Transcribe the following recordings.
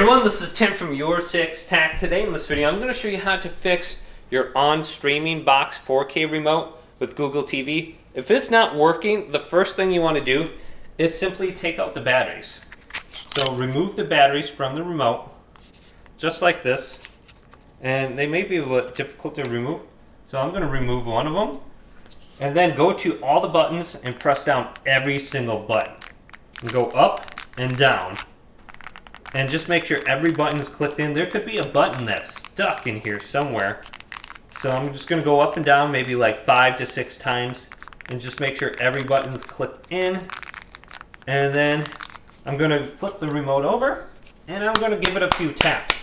everyone, this is Tim from Your 6 Tech. Today in this video, I'm going to show you how to fix your on-streaming box 4K remote with Google TV. If it's not working, the first thing you want to do is simply take out the batteries. So remove the batteries from the remote, just like this. And they may be a little difficult to remove, so I'm going to remove one of them. And then go to all the buttons and press down every single button. And go up and down. And just make sure every button is clicked in. There could be a button that's stuck in here somewhere. So I'm just going to go up and down maybe like 5 to 6 times. And just make sure every button is clicked in. And then I'm going to flip the remote over. And I'm going to give it a few taps.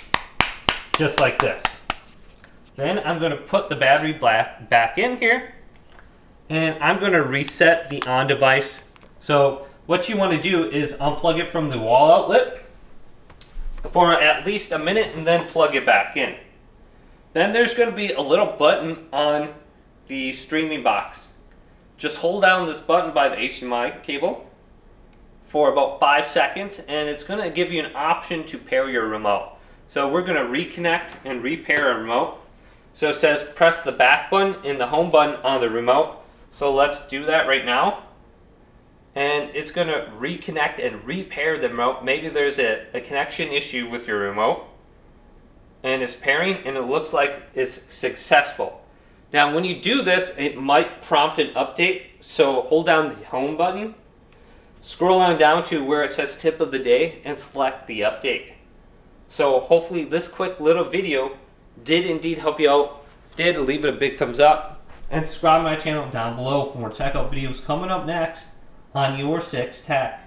Just like this. Then I'm going to put the battery back in here. And I'm going to reset the on device. So what you want to do is unplug it from the wall outlet for at least a minute and then plug it back in. Then there's going to be a little button on the streaming box. Just hold down this button by the HDMI cable for about 5 seconds and it's going to give you an option to pair your remote. So we're going to reconnect and repair a remote. So it says press the back button and the home button on the remote. So let's do that right now. And it's going to reconnect and repair the remote. Maybe there's a connection issue with your remote. And it's pairing and it looks like it's successful. Now when you do this, it might prompt an update. So hold down the home button. Scroll on down to where it says tip of the day and select the update. So hopefully this quick little video did indeed help you out. If it did, leave it a big thumbs up. And subscribe to my channel down below for more tech out videos coming up next on Your 6 Tech.